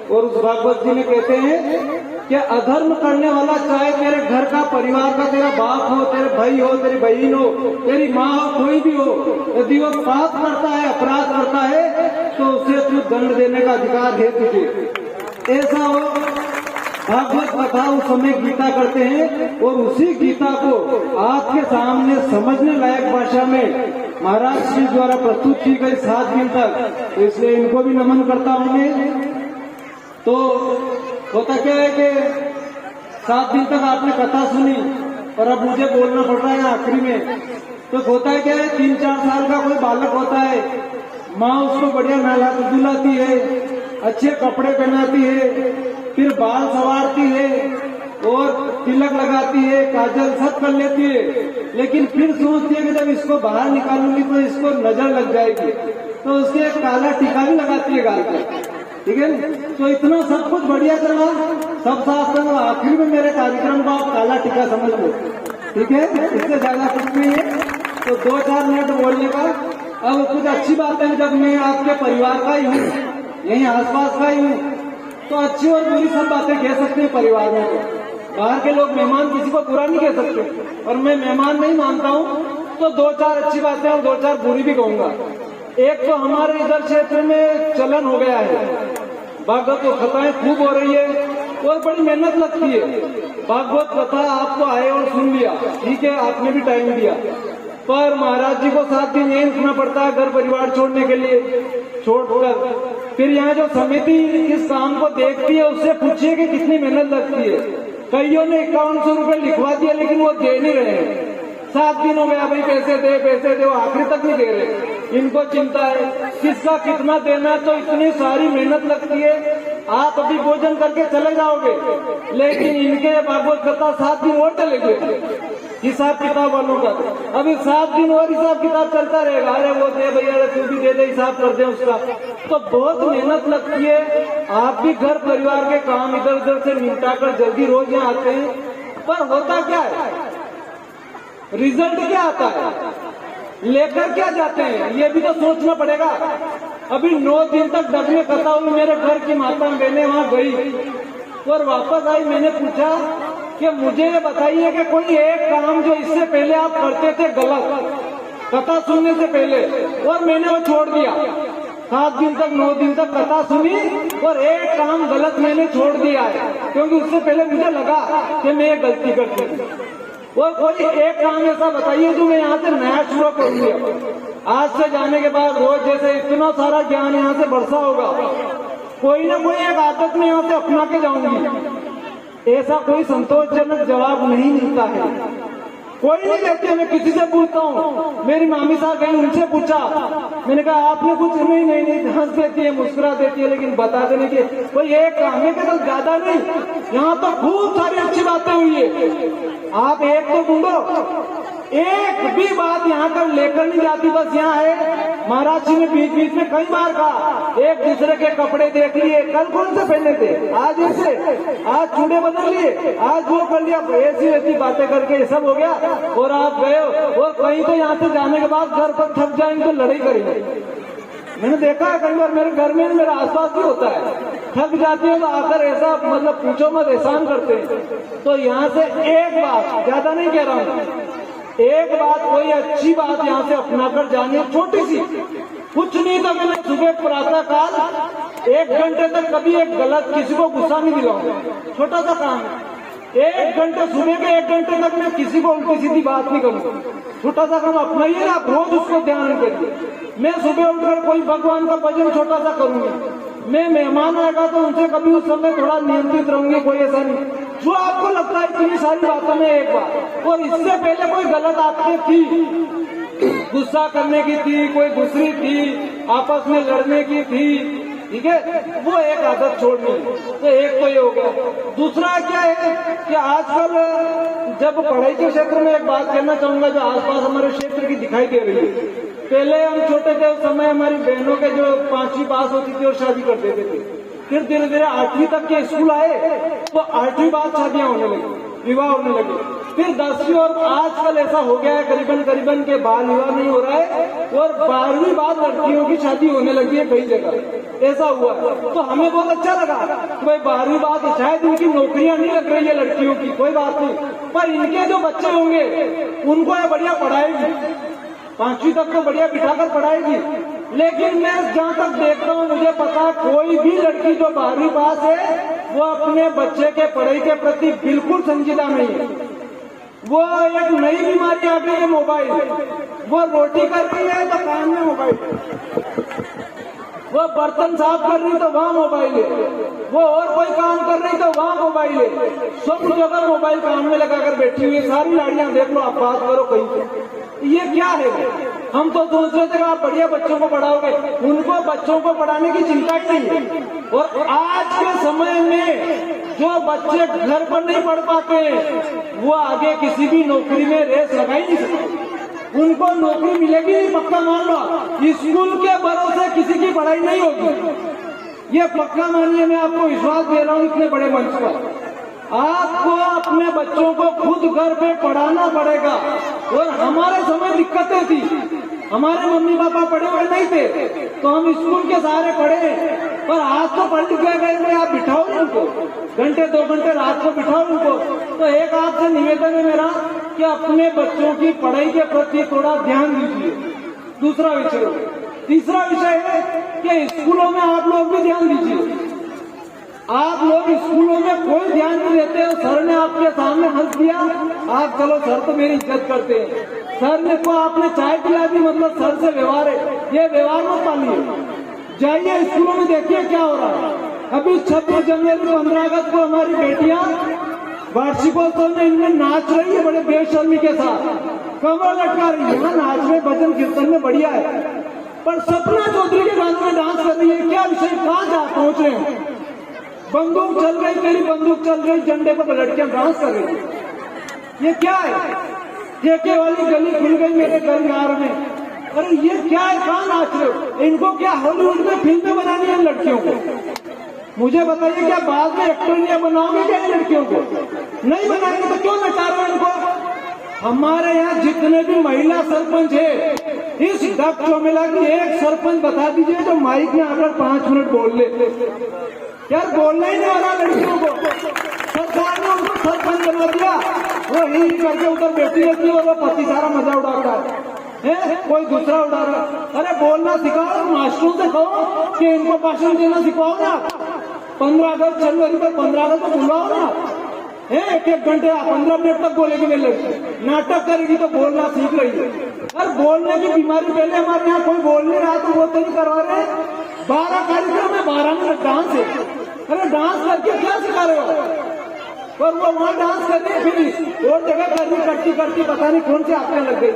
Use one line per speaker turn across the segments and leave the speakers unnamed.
और उस भागवत जी में कहते हैं कि अधर्म करने वाला, चाहे तेरे घर का परिवार का, तेरा बाप हो, तेरे भाई हो, तेरी बहन हो, तेरी माँ हो, कोई भी हो, यदि वो पाप करता है, अपराध करता है, तो उसे तू दंड देने का अधिकार है तुझे। ऐसा हो भागवत कथा उस समय गीता करते हैं, और उसी गीता को आपके सामने समझने लायक भाषा में महाराज जी द्वारा प्रस्तुत की गई 7 दिन तक, तो इसलिए इनको भी नमन करता हूं मैं। तो होता क्या है कि 7 दिन तक आपने कथा सुनी और अब मुझे बोलना पड़ रहा है आखिरी में। तो होता है क्या है, 3-4 साल का कोई बालक होता है, माँ उसको बढ़िया नहला धुलाती है, अच्छे कपड़े पहनाती है, फिर बाल संवारती है और तिलक लगाती है, काजल सब कर लेती है, लेकिन फिर सोचती है कि जब इसको बाहर निकालूंगी तो इसको नजर लग जाएगी, तो उसके एक काला टीका भी लगाती है गाल पर, ठीक है। तो इतना सब कुछ बढ़िया करवा, सब साफ करवा, आखिर में मेरे कार्यक्रम को आप काला टीका समझ लो, ठीक है, इससे ज्यादा कुछ नहीं है। तो 2-4 मिनट बोलने का। अब कुछ अच्छी बात है, जब मैं आपके परिवार का ही हूँ, यही आसपास का ही हूँ, तो अच्छी और बुरी सब बातें कह सकते हैं परिवार में। बाहर के लोग मेहमान किसी को बुरा नहीं कह सकते, और मैं मेहमान नहीं मानता हूँ, तो 2-4 अच्छी बातें और 2-4 बुरी भी कहूंगा। एक तो हमारे इधर क्षेत्र में चलन हो गया है, भागवत कथाएं खूब हो रही है और बड़ी मेहनत लगती है। भागवत कथा आपको आए और सुन लिया, ठीक है, आपने भी टाइम दिया, पर महाराज जी को 7 दिन यही रुकना पड़ता है घर परिवार छोड़ने के लिए, छोड़कर फिर यहाँ जो समिति इस काम को देखती है उससे पूछिए कि कितनी मेहनत लगती है। कईयों ने 5100 रुपये लिखवा दिया, लेकिन वो दे नहीं रहे हैं। 7 दिन हो गया, भाई पैसे दे, वो आखिरी तक नहीं दे रहे। इनको चिंता है किसका कितना देना, तो इतनी सारी मेहनत लगती है। आप अभी भोजन करके चले जाओगे, लेकिन इनके भागवत कथा 7 दिन और चलेंगे हिसाब किताब वालों का। अभी 7 दिन और हिसाब किताब चलता रहेगा, अरे वो दे भैया, तू भी दे दे, हिसाब कर दे उसका। तो बहुत मेहनत लगती है। आप भी घर परिवार के काम इधर उधर से निपटा कर जल्दी रोज यहाँ आते हैं, पर होता क्या है, रिजल्ट क्या आता है, लेकर क्या जाते हैं, ये भी तो सोचना पड़ेगा। अभी 9 दिन तक डगने कथा हुई, मेरे घर की माता बहने वहां गई और वापस आई। मैंने पूछा कि मुझे ये बताइए कि कोई एक काम जो इससे पहले आप करते थे गलत, कथा सुनने से पहले, और मैंने वो छोड़ दिया। 7 दिन तक 9 दिन तक कथा सुनी और एक काम गलत मैंने छोड़ दिया है, क्योंकि उससे पहले मुझे लगा कि मैं ये गलती करती हूँ। और कोई एक काम ऐसा बताइए जो मैं यहाँ से नया शुरू करूंगी। आज से जाने के बाद रोज जैसे इतना सारा ज्ञान यहाँ से बरसा होगा, कोई ना कोई एक आदत में यहाँ से अपना के जाऊंगी। ऐसा कोई संतोषजनक जवाब नहीं मिलता है, कोई नहीं कहते। मैं किसी से पूछता हूँ, मेरी मामी साहब गई, उनसे पूछा, मैंने कहा आपने कुछ नहीं हंस देती है, मुस्कुरा देती है, लेकिन बता देने के कोई एक काम है कि तो ज्यादा नहीं, यहाँ तो खूब सारी अच्छी बातें हुई है। आप एक तो ढूंढो, एक भी बात यहाँ कर लेकर नहीं जाती, बस यहाँ है। महाराज जी ने बीच बीच में कई बार कहा, एक दूसरे के कपड़े देख लिए, कल कौन से पहने थे, आज ऐसे, आज चूड़े बदल लिए, आज वो कर लिया, ऐसी ऐसी बातें करके सब हो गया। और आप गए और कहीं तो यहाँ से जाने के बाद घर पर थक जाएंगे तो लड़ाई करेंगे। मैंने देखा है कई बार, मेरे घर में मेरे आसपास भी होता है, थक जाती है तो आकर ऐसा मतलब पूछो मत एहसान करते हैं। तो यहाँ से एक बात, ज्यादा नहीं कह रहा हूँ, एक बात, कोई अच्छी बात यहाँ से अपना कर जानी है, छोटी सी, कुछ नहीं तो मैंने सुबह प्रातः काल 1 घंटे तक कभी एक गलत किसी को गुस्सा नहीं दिलाऊंगा, छोटा सा काम है। 1 घंटे सुबह के 1 घंटे तक मैं किसी को उल्टी सीधी बात नहीं करूंगा, छोटा सा काम अपना ही है, आप रोज उसको ध्यान करिए। मैं सुबह उठकर कोई भगवान का भजन छोटा सा करूंगा, मैं मेहमान आएगा तो उनसे कभी उस समय थोड़ा नियंत्रित रहूंगी, कोई ऐसा नहीं। जो आपको लगता है इतनी सारी बातों में एक बात, और इससे पहले कोई गलत आदतें थी, गुस्सा करने की थी, कोई दूसरी थी, आपस में लड़ने की थी, ठीक है, वो एक आदत छोड़नी। तो एक तो ये हो गया। दूसरा क्या है कि आजकल जब पढ़ाई के क्षेत्र में एक बात कहना चाहूंगा जो आसपास हमारे क्षेत्र की दिखाई दे रही है। पहले हम छोटे थे उस समय हमारी बहनों के जो 5वीं पास होती थी और शादी कर देते थे, फिर धीरे धीरे 8वीं तक के स्कूल आए तो 8वीं बाद शादियां होने लगी, विवाह होने लगे, फिर 10वीं, और आजकल ऐसा हो गया है करीबन के बाल विवाह नहीं हो रहा है, और 12वीं बाद लड़कियों की शादी होने लगी है कई जगह, ऐसा हुआ। तो हमें बहुत अच्छा लगा कि भाई 12वीं बाद शायद इनकी नौकरियां नहीं लग रही है लड़कियों की, कोई बात नहीं, पर इनके जो बच्चे होंगे उनको ये बढ़िया पढ़ाएगी, 5वीं तक तो बढ़िया बिठाकर पढ़ाएगी। लेकिन मैं जहाँ तक देखता हूँ, मुझे पता कोई भी लड़की जो 12वीं पास है वो अपने बच्चे के पढ़ाई के प्रति बिल्कुल संजीदा नहीं है। वो एक नई बीमारी आ गई है मोबाइल, वो रोटी कर रही है तो कान में मोबाइल, वो बर्तन साफ कर रही तो वहाँ मोबाइल है, वो और कोई काम कर रही तो वहाँ मोबाइल है, सब जगह मोबाइल कान में लगाकर बैठी हुई है। सारी लाड़ियां देख लो, आप बात करो कहीं, ये क्या है? हम तो सोच रहे थे कि आप बढ़िया बच्चों को पढ़ाओगे, उनको बच्चों को पढ़ाने की चिंता ही नहीं है। और आज के समय में जो बच्चे घर पर नहीं पढ़ पाते वो आगे किसी भी नौकरी में रेस लगा ही नहीं सकते, उनको नौकरी मिलेगी नहीं, पक्का मान लो। स्कूल के भरोसे किसी की पढ़ाई नहीं होगी, ये पक्का मानिए, मैं आपको विश्वास दे रहा हूँ इतने बड़े मंच पर। आपको अपने बच्चों को खुद घर पे पढ़ाना पड़ेगा। और हमारे समय दिक्कतें थी, हमारे मम्मी पापा पढ़े हुए नहीं थे तो हम स्कूल के सहारे पढ़े, पर आज तो पढ़ लिख गए, आप बिठाओ उनको, घंटे 2 घंटे रात को बिठाओ उनको। तो एक आपसे निवेदन है मेरा कि अपने बच्चों की पढ़ाई के प्रति थोड़ा ध्यान दीजिए। दूसरा विषय, तीसरा विषय है कि स्कूलों में आप लोग भी ध्यान दीजिए। आप लोग स्कूलों में कोई ध्यान नहीं देते हो। सर ने आपके सामने हंस दिया, आप चलो सर तो मेरी इज्जत करते हैं, सर ने को आपने चाय पिला दी मतलब सर से व्यवहार है, ये व्यवहार मत पालिए। जाइए स्कूलों में देखिए क्या हो रहा है। अभी 26 जनवरी 15 अगस्त को हमारी बेटियां वार्षिकोत्सव में इनमें नाच रही है बड़े बेशर्मी के साथ, कमर लटका रही है, नाच में भजन कीर्तन में बढ़िया है, पर सपना चौधरी के गाने में डांस कर रही है। क्या विषय, कहाँ जा पहुंच रहे हैं? बंदूक चल गई, तेरी बंदूक चल गई, झंडे पर लड़कियां डांस कर रही है। ये क्या है? ठेके वाली गली खुल गई मेरे गलियार में, अरे ये क्या है? कहाँ नाच रहे हो? इनको क्या हॉलीवुड में फिल्में बनानी है लड़कियों को? मुझे बताइए, क्या बाद में एक्टर बनाओगे क्या लड़कियों को? नहीं बनाएंगे तो क्यों नचा रहे हो इनको? हमारे यहाँ जितने भी महिला सरपंच है, इस डक चौमेला की एक सरपंच बता दीजिए जो माइक में आकर 5 मिनट बोल ले। यार बोलना ही नहीं हो रहा लड़कियों को, सरकार ने उनको सरपंच बना दिया, वो ही करके उधर बैठी रहती है और वो पति सारा मजा उड़ाता है, कोई दूसरा उड़ा रहा। अरे बोलना सिखाओ, मास्टरों से कहो कि इनको भाषण देना सिखाओ ना। 15 अगस्त जनवरी पर 15 अगस्त को बुलाओ ना, 1-1 घंटे 15 मिनट तक बोलेगी मेरी लड़की, नाटक करेगी तो बोलना सीख रही है। अरे बोलने की बीमारी पहले हमारे यहाँ कोई बोल नहीं रहा तो वो तो नहीं करवा रहे। 12 कार्यक्रम में 12 मिनट डांस है, अरे डांस करके क्या सिखा रहे हो? और वो वहाँ डांस कर रही, फिर और जगह करती करती पता नहीं कौन सी आंखें लग गई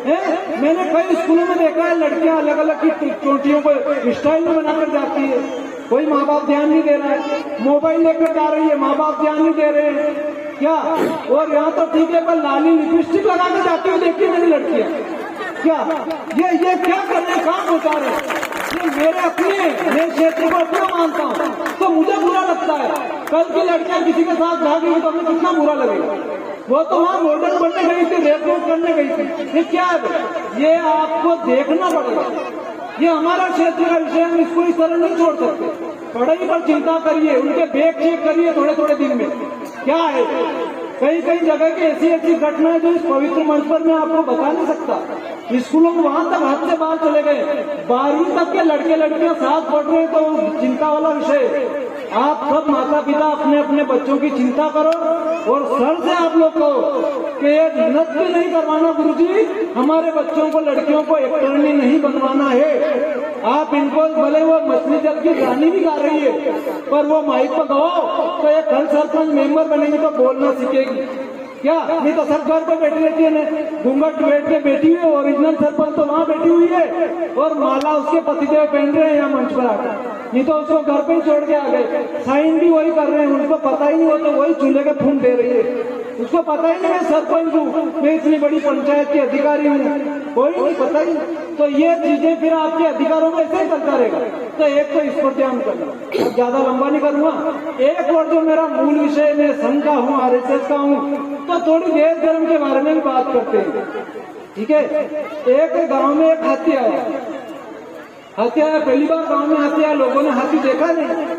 है। मैंने कई स्कूलों में देखा है लड़कियां अलग अलग की चोटियों को स्टाइल में बनाकर जाती है, कोई माँ बाप ध्यान नहीं दे रहा है, मोबाइल लेकर जा रही है, माँ बाप ध्यान नहीं दे रहे हैं क्या? और यहाँ तो ठीक है, पर लाली लिपस्टिक लगा के जाती हुई देखी मेरी लड़कियां, क्या ये क्या कर रहे हैं? कहाँ पहुँचा रहे हैं? ये मेरे अपने, मैं क्षेत्र को अपना मानता हूँ तो मुझे बुरा लगता है। कल की लड़कियां किसी के साथ भागी तो हमें कितना बुरा लगेगा। वो तो वहाँ मॉडल बनने गई थी, रेप करने गई थी, ये क्या है? ये आपको देखना पड़ेगा। ये हमारा क्षेत्र का विषय, हम इसको इस तरह नहीं छोड़ सकते। पढ़ाई पर चिंता करिए, उनके बैग चेक करिए थोड़े थोड़े दिन में क्या है। कई कई जगह की ऐसी घटनाएं जो इस पवित्र मंच पर मैं आपको बता नहीं सकता। स्कूलों में वहां तक हाथ से बाहर चले गए, 12वीं तक के लड़के लड़कियां साथ पढ़ रहे हैं तो चिंता वाला विषय। आप सब माता पिता अपने अपने बच्चों की चिंता करो और सर से आप लोग को कि ये नृत्य नहीं करवाना गुरुजी, हमारे बच्चों को लड़कियों को एक्टरनी नहीं बनवाना है। आप इनको भले वो मछली जल की रानी भी गा रही है, पर वो माइक पर गाओ तो ये कल सरपंच मेंबर बनेगी तो बोलना सीखेगी क्या? नहीं तो सब घर पर बैठी रहती है, घूंघट बैठ के बैठी हुई है, ओरिजिनल सरपंच तो वहाँ बैठी हुई है और माला उसके पतिदेव पहन रहे हैं यहाँ मंच पर आकर, नहीं तो उसको घर पे ही छोड़ के आ गए। साइन भी वही कर रहे हैं, उनको पता ही नहीं हो तो वही चूल्हे के फूंक दे रही है। उसको पता ही नहीं मैं सरपंच हूँ, मैं इतनी बड़ी पंचायत के अधिकारी हूँ, कोई नहीं पता ही। तो ये चीजें फिर आपके अधिकारों में ऐसे ही चलता रहेगा। तो एक तो इस पर ध्यान करना, अब ज्यादा लंबा नहीं करूंगा। एक और जो मेरा मूल विषय, मैं संघ का हूँ, RSS का हूँ, तो थोड़ी देश धर्म के बारे में भी बात करते हैं। ठीक है। एक गांव में एक हाथी आया, पहली बार गांव में हाथी आया, लोगों ने हाथी देखा नहीं।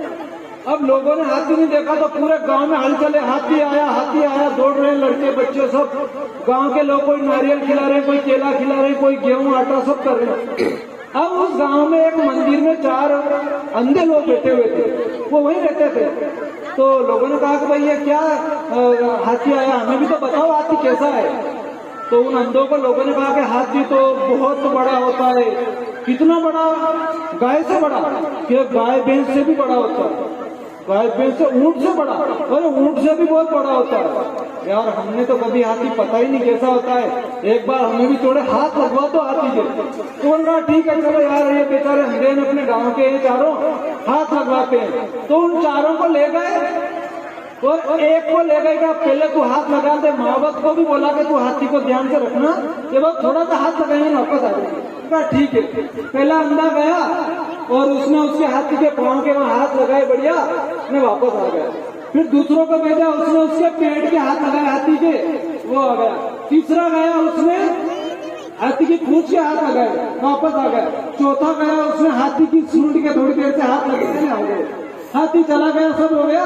अब लोगों ने हाथी नहीं देखा तो पूरे गांव में हलचल है, हाथी आया, दौड़ रहे हैं लड़के बच्चे सब, गांव के लोग कोई नारियल खिला रहे हैं, कोई केला खिला रहे हैं, कोई गेहूं आटा सब कर रहे हैं। अब उस गांव में एक मंदिर में 4 अंधे लोग बैठे हुए थे, वो वहीं रहते थे। तो लोगों ने कहा कि भाई ये क्या हाथी आया, हमें भी तो बताओ हाथी कैसा है। तो उन अंधों को लोगों ने कहा कि हाथी तो बहुत बड़ा होता है। कितना बड़ा? गाय से बड़ा, कि गाय भैंस से भी बड़ा होता है, गाय भैंस से, ऊंट से बड़ा, अरे ऊंट से भी बहुत बड़ा होता है। यार हमने तो कभी हाथी पता ही नहीं कैसा होता है, एक बार हमें भी थोड़े हाथ लगवा दो हाथी के। तो बोल रहा ठीक है चलो यार, ये बेचारे अंधे ने अपने गांव के ये चारों हाथ लगवाते हैं। तो उन चारों को ले गए और एक को ले गए कि पहले तू हाथ लगा दे। माँ बाप को भी बोला कि तू हाथी को ध्यान से रखना, ये बात थोड़ा सा हाथ लगाएंगे वापस आ जाएंगे। ठीक है। पहला अंधा गया और उसने उसके हाथी के पांव के वहां हाथ लगाए, बढ़िया, ने वापस आ गया। फिर दूसरों को भेजा, उसने उसके पेट के हाथ लगाए हाथी के, वो आ गया। तीसरा गया, उसने हाथी की पूंछ के हाथ लगाए, वापस आ गया। चौथा गया, उसने हाथी की सूंड के थोड़ी देर से हाथ लगाए, आ गए। हाथी चला गया, सब हो गया।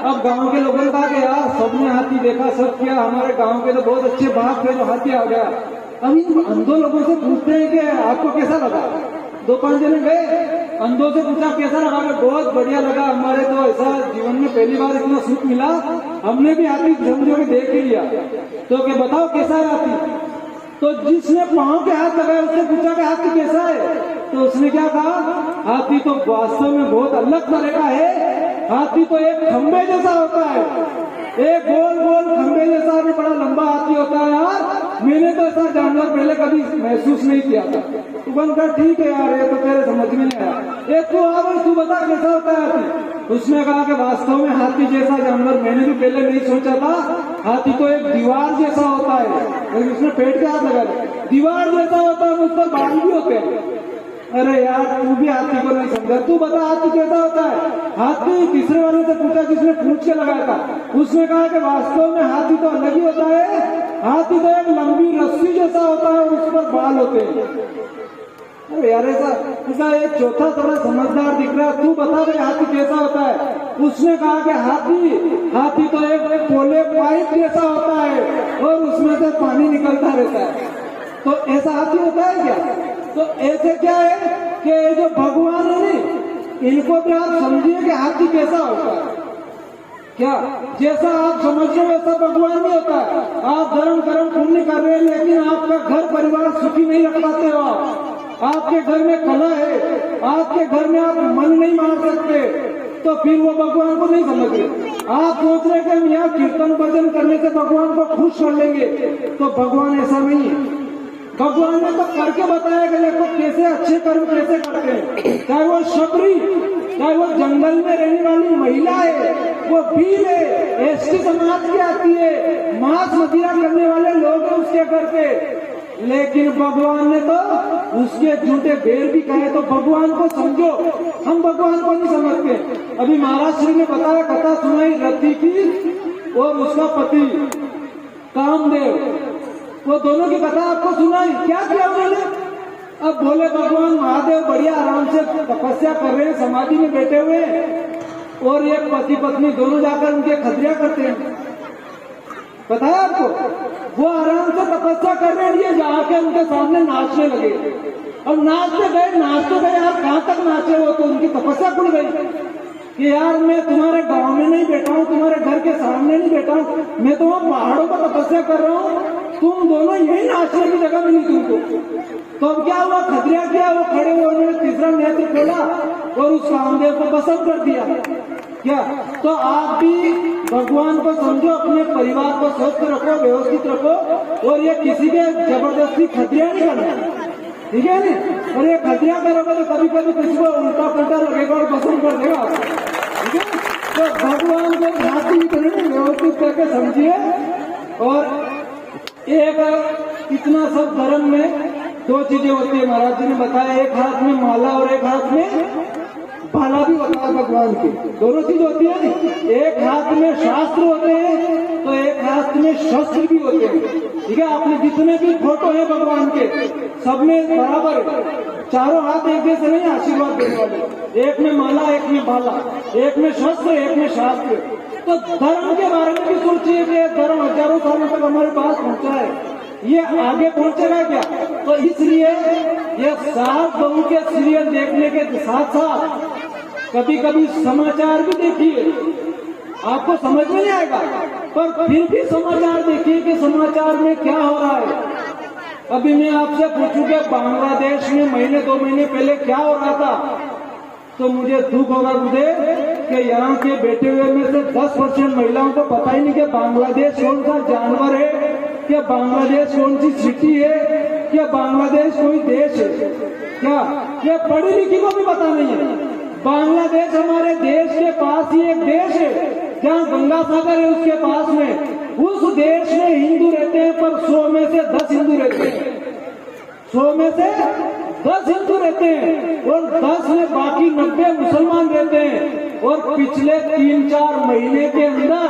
अब गांव के लोगों ने कहा कि यार सबने हाथी देखा, सब किया, हमारे गांव के तो बहुत अच्छे बात थे जो हाथी आ गया। अब इन अंधों लोगों से पूछते हैं कि आपको कैसा लगा। 2-5 जने गए, अंधों से पूछा कैसा लगा, बहुत बढ़िया लगा, हमारे तो ऐसा जीवन में पहली बार इतना सुख मिला, हमने भी हाथी समझो कि देख ही लिया। तो क्या बताओ कैसा है हाथी। तो जिसने पांव के हाथ लगाए उससे पूछा कि हाथी कैसा है। तो उसने क्या कहा, हाथी तो वास्तव में बहुत अलग तरह का है। हाथी तो एक खंबे जैसा होता है, एक गोल गोल खंबे जैसा भी बड़ा लंबा हाथी होता है। यार मैंने तो ऐसा जानवर पहले कभी महसूस नहीं किया था। तू बनकर ठीक है यार, ये तो तेरे समझ में नहीं आया, एक तू बता कैसा होता है हाथी। उसने कहा कि वास्तव में हाथी जैसा जानवर मैंने भी पहले नहीं सोचा था। हाथी तो एक दीवार जैसा होता है, लेकिन उसने पेट के हाथ लगा दिया, दीवार जैसा होता है, उस पर बाल भी होते हैं। अरे यार तू भी हाथी को नहीं समझा, तू बता हाथी कैसा होता है। हाथी तीसरे वाले से पूछा जिसने पूछ के लगाया था, उसने कहा कि वास्तव में हाथी तो अलग ही होता है। हाथी तो एक लंबी रस्सी जैसा होता है, उस पर बाल होते हैं। अरे यार ऐसा एक चौथा थोड़ा समझदार दिख रहा है, तू बता भाई हाथी कैसा होता है। उसने कहा कि हाथी तो एक पोले पाइप जैसा होता है और उसमें से पानी निकलता रहता है। तो ऐसा हाथी होता है क्या। तो ऐसे क्या है कि जो भगवान है नहीं, इनको भी आप समझिए कि हाथी कैसा होता है। क्या जैसा आप समझ रहे हो वैसा भगवान नहीं होता है। आप धर्म कर्म पुण्य कर रहे हैं, लेकिन आपका घर परिवार सुखी नहीं रख पाते हो। आपके घर में कला है, आपके घर में आप मन नहीं मार सकते, तो फिर वो भगवान को नहीं समझ रहे। आप सोच रहे कि हम यहाँ कीर्तन भजन करने से भगवान को खुश कर लेंगे, तो भगवान ऐसा नहीं है। भगवान ने तो करके बताया कि देखो कैसे अच्छे कर्म कैसे करते हैं। चाहे वो शबरी, चाहे वो जंगल में रहने वाली महिला है, वो भील है, एसटी समाज की आती है, मांस मदिरा करने वाले लोग हैं उसके घर पे, लेकिन भगवान ने तो उसके झूठे बेर भी कहे। तो भगवान को समझो, हम भगवान को नहीं समझते। अभी महाराज श्री ने बताया, कथा सुनाई रति की और उसका पति कामदेव, वो दोनों की कथा आपको सुनाई। क्या किया उन्होंने। अब भोले भगवान महादेव बढ़िया आराम से तपस्या कर रहे हैं, समाधि में बैठे हुए, और ये पति पत्नी दोनों जाकर उनके खतरिया करते हैं। पता है आपको, वो आराम से तपस्या कर रहे हैं, ये जाके उनके सामने नाचने लगे। और नाचते गए यार, कहाँ तक नाचे वो, तो उनकी तपस्या खुल गई कि यार मैं तुम्हारे गांव में नहीं बैठा हूँ, तुम्हारे घर के सामने नहीं बैठा हूँ, मैं तो वहाँ पहाड़ों पर तपस्या कर रहा हूँ, तुम दोनों यही नाचने की जगह मिली तुमको। तो अब क्या हुआ, खतरिया किया, वो खड़े हुए, उन्होंने तीसरा नेत्र खोला और उस कामदेव को पसंद कर दिया। क्या तो आप भी भगवान को समझो, अपने परिवार को स्वस्थ रखो, व्यवस्थित रखो, और ये किसी के जबरदस्ती खतरिया नहीं करना, ठीक है नहीं। और ये खतरिया करोगे तो कभी कभी किसी को उल्टा पुल्टा लगेगा और पसंद कर देगा, ठीक है। तो भगवान को हाथी इतने व्यवस्थित करके समझिए। और एक इतना सब धर्म में 2 चीजें होती है, महाराज जी ने बताया, एक हाथ में माला और एक हाथ में भाला भी होता है भगवान की, दोनों चीज होती है नहीं। एक हाथ में शास्त्र होते हैं तो एक हाथ में शस्त्र भी होते हैं। ठीक है, आपने जितने भी फोटो है भगवान के सब में बराबर है, चारों हाथ एक जैसे नहीं आशीर्वाद देने वाले, एक में माला, एक में बाला, एक में शस्त्र, एक में शास्त्र। तो धर्म के बारे में भी सोचिए कि धर्म हजारों सालों तक हमारे पास पहुंचा है, ये आगे पहुंचेगा क्या? तो इसलिए ये सास बहू के सीरियल देखने के साथ साथ कभी कभी समाचार भी देखिए, आपको समझ में नहीं आएगा पर फिर भी समाचार देखिए कि समाचार में क्या हो रहा है। अभी मैं आपसे पूछूं कि बांग्लादेश में महीने 2 महीने पहले क्या हो रहा था, तो मुझे दुख होगा मुझे कि यहाँ के बैठे हुए में से 10% महिलाओं को पता ही नहीं कि बांग्लादेश कौन सा जानवर है, क्या बांग्लादेश कौन सी सिटी है, क्या बांग्लादेश कोई देश है क्या? ये पढ़ी लिखी को भी पता नहीं है। बांग्लादेश हमारे देश के पास ही एक देश है जहाँ गंगा सागर है, उसके पास में उस देश में हिंदू रहते हैं, पर 100 में से 10 हिंदू रहते हैं, 100 में से 10 हिंदू रहते हैं और 10 में बाकी 90 मुसलमान रहते हैं। और पिछले 3-4 महीने के अंदर,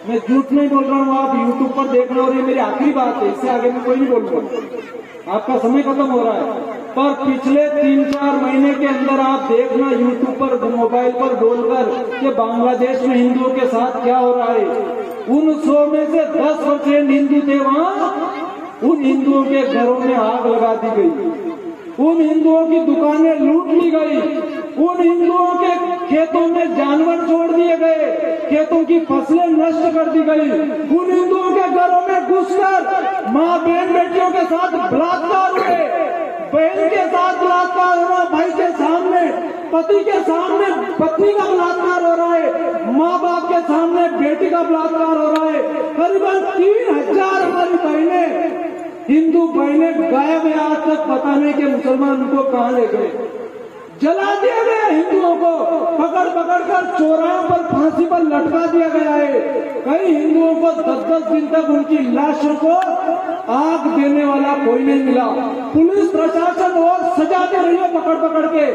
मैं झूठ नहीं बोल रहा हूँ, आप यूट्यूब पर देखना, और ये मेरी आखिरी बात है, इससे आगे मैं कोई नहीं बोलूंगा, आपका समय खत्म हो रहा है। पर पिछले 3-4 महीने के अंदर आप देखना यूट्यूब पर मोबाइल पर बोलकर कि बांग्लादेश में हिंदुओं के साथ क्या हो रहा है। उन 100 में से 10% हिंदू थे वहाँ, उन हिंदुओं के घरों में आग लगा दी गई, उन हिंदुओं की दुकानें लूट ली गई, उन हिंदुओं के खेतों में जानवर छोड़ दिए गए, खेतों की फसलें नष्ट कर दी गई, उन हिंदुओं के घरों में घुसकर माँ बहन बेटियों के साथ बलात्कार हुए, बहन के साथ बलात्कार हो रहा है, भाई के सामने, पति के सामने पत्नी का बलात्कार हो रहा है, माँ बाप के सामने बेटी का बलात्कार हो रहा है। करीबन 3000 हमारी बहनें, हिंदू बहनें गायब है, आज तक पता नहीं कि मुसलमान उनको कहाँ ले गए। जला दिया गया हिंदुओं को, पकड़ पकड़ कर चौराहों पर फांसी पर लटका दिया गया है। कई हिंदुओं को 10-10 दिन तक उनकी लाशों को आग देने वाला कोई नहीं मिला। पुलिस प्रशासन और सजा दे रही है पकड़ पकड़ के,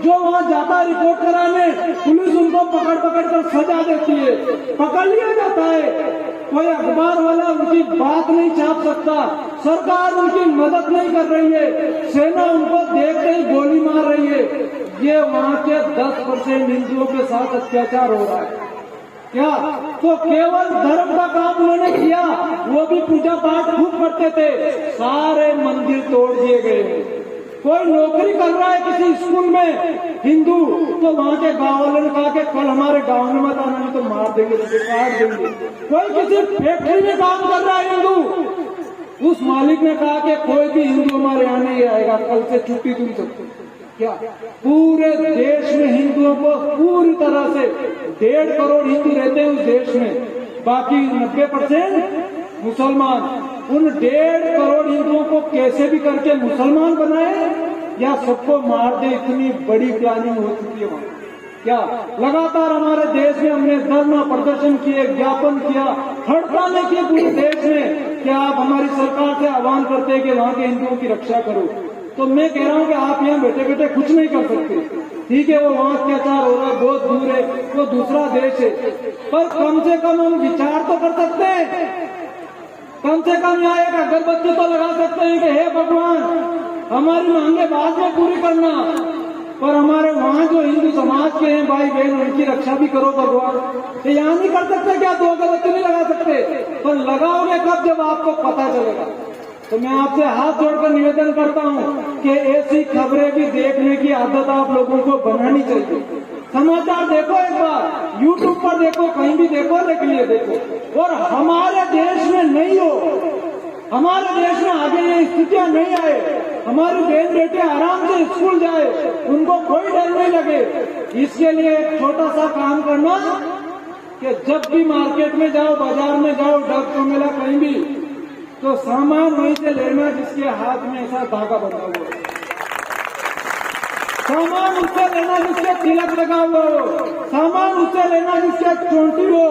जो वहाँ जाता है रिपोर्ट कराने, पुलिस उनको पकड़ पकड़ कर सजा देती है, पकड़ लिया जाता है। कोई अखबार वाला उनकी बात नहीं छाप सकता, सरकार उनकी मदद नहीं कर रही है, सेना उनको देखते ही गोली मार रही है। ये वहाँ के 10% हिंदुओं के साथ अत्याचार हो रहा है क्या? तो केवल धर्म का काम उन्होंने किया, वो भी पूजा पाठ खूब करते थे, सारे मंदिर तोड़ दिए गए। कोई नौकरी कर रहा है किसी स्कूल में हिंदू, तो वहाँ के गाँव वालों ने कहा कि कल हमारे गाँव में मत आना, नहीं तो मार देंगे, काट देंगे। कोई किसी फैक्ट्री में काम कर रहा है हिंदू, उस मालिक ने कहा कि कोई भी हिंदू हमारे यहाँ नहीं आएगा, कल से छुट्टी तुम सबको। क्या पूरे देश में हिंदुओं को पूरी तरह से 1.5 करोड़ हिंदू रहते हैं उस देश में, बाकी 90% मुसलमान। उन 1.5 करोड़ हिंदुओं को कैसे भी करके मुसलमान बनाए या सबको मार दे, इतनी बड़ी प्लानिंग हो चुकी है वहाँ। क्या लगातार हमारे देश में हमने धरना प्रदर्शन किए, ज्ञापन किया, हड़तालें की पूरे देश में। क्या आप हमारी सरकार से आह्वान करते हैं कि वहाँ के हिंदुओं की रक्षा करो? तो मैं कह रहा हूँ कि आप यहाँ बैठे बैठे कुछ नहीं कर सकते, ठीक है, वो वहाँ अत्याचार हो रहा है, बहुत दूर है, वो दूसरा देश है, पर कम से कम हम विचार तो कर सकते हैं। कम से कम यहाँ एक अगरबत्ती तो लगा सकते हैं कि हे भगवान, हमारी मांगे बाद में पूरी करना, पर हमारे वहाँ जो हिंदू समाज के हैं भाई बहन, उनकी रक्षा भी करो भगवान। तो यहाँ नहीं कर सकते क्या? 2 अगरबत्ती नहीं लगा सकते, पर लगाओगे कब? जब आपको पता चलेगा। तो मैं आपसे हाथ जोड़कर निवेदन करता हूँ कि ऐसी खबरें भी देखने की आदत आप लोगों को बनानी चाहिए। समाचार देखो, एक बार यूट्यूब पर देखो, कहीं भी देखो, लेकिन ये देखो। और हमारे देश में नहीं हो, हमारे देश में आगे ये स्थितियां नहीं आए, हमारी बहन बेटे आराम से स्कूल जाए, उनको कोई डर नहीं लगे। इसके लिए एक छोटा सा काम करना कि जब भी मार्केट में जाओ, बाजार में जाओ, डग को मेला कहीं भी, तो सामान वहीं से लेना जिसके हाथ में ऐसा धागा बना हुआ हो, सामान उससे लेना जिसके तिलक लगा हुआ हो, सामान उससे लेना जिसके चोटी हो,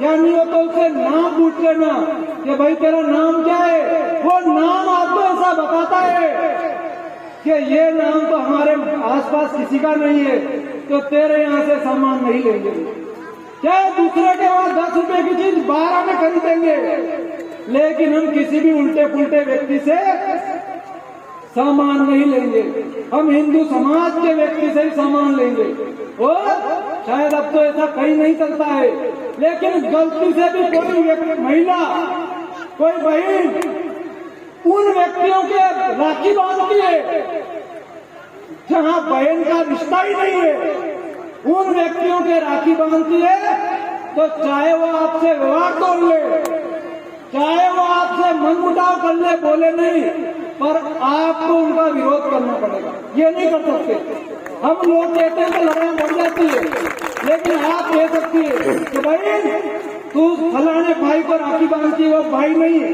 या नहीं हो तो उससे नाम पूछ लेना कि भाई तेरा नाम क्या है। वो नाम आपको ऐसा बताता है कि ये नाम तो हमारे आसपास किसी का नहीं है, तो तेरे यहाँ से सामान नहीं लेंगे। चाहे दूसरे के वहाँ 10 रुपए की चीज 12 में खरीदेंगे, लेकिन हम किसी भी उल्टे पुल्टे व्यक्ति से सामान नहीं लेंगे। हम हिंदू समाज के व्यक्ति से ही सामान लेंगे। और शायद अब तो ऐसा कहीं नहीं चलता है, लेकिन गलती से भी कोई व्यक्ति, महिला, कोई बहन उन व्यक्तियों के राखी बांधती है जहां बहन का रिश्ता ही नहीं है, उन व्यक्तियों के राखी बांधती है, तो चाहे वो आपसे विवाह तोड़ ले, चाहे वो आपसे मनमुटाव कर ले, बोले नहीं, पर आपको उनका विरोध करना पड़ेगा। ये नहीं कर सकते। हम लोग कहते हैं कि लड़ाई बढ़ जाती है, लेकिन आप कह सकती है कि भाई तू फलाने भाई को राखी बांधती, वो भाई नहीं है,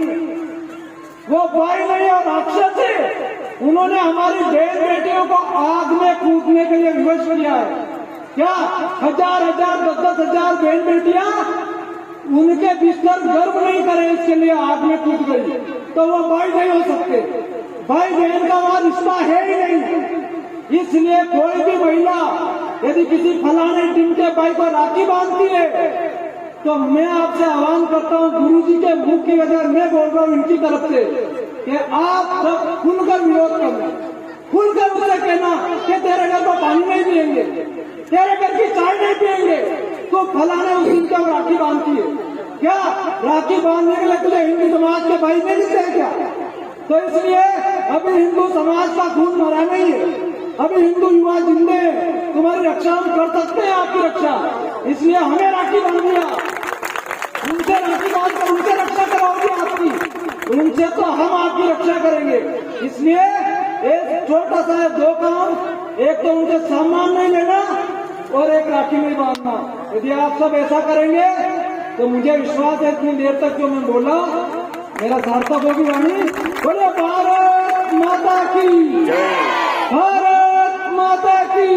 वो भाई नहीं और राक्षस है। उन्होंने हमारी बहन बेटियों को आग में कूदने के लिए विवश किया है। क्या 1000 10 हजार बहन बेटियां उनके बिस्तर गर्व नहीं करे, इसके लिए आग में कूद गई, तो वो भाई नहीं हो सकते। भाई बहन का वहां रिश्ता है ही नहीं। इसलिए कोई भी महिला यदि किसी फलाने टीम के भाई को राखी बांधती है, तो मैं आपसे आह्वान करता हूं, गुरुजी के मुख की वजह मैं बोल रहा हूं इनकी तरफ से, कि आप सब खुलकर विरोध करना, खुलकर उसे कहना कि तेरे घर को पानी नहीं पिएंगे, तेरे घर की चाय नहीं पिएंगे, तो फलाने उस दिन को राखी बांधती है। क्या राखी बांधने के लिए तुझे हिंदू समाज के भाई नहीं दिखते क्या? तो इसलिए अभी हिंदू समाज का खून मरा नहीं है, अभी हिंदू युवा जिंदे हैं, तुम्हारी रक्षा हम कर सकते हैं, आपकी रक्षा। इसलिए हमें राखी बांधिए, उनसे राखी बांधकर उनसे रक्षा कराओगे आपकी, उनसे तो हम आपकी रक्षा करेंगे। इसलिए एक छोटा सा 2 काम, एक तो उनसे सामान नहीं लेना और एक राखी नहीं बांधना। यदि आप सब ऐसा करेंगे तो मुझे विश्वास है इतनी देर तक जो मैं बोला मेरा सार्थक होगी वाणी। बोले भारत माता की, भारत माता की।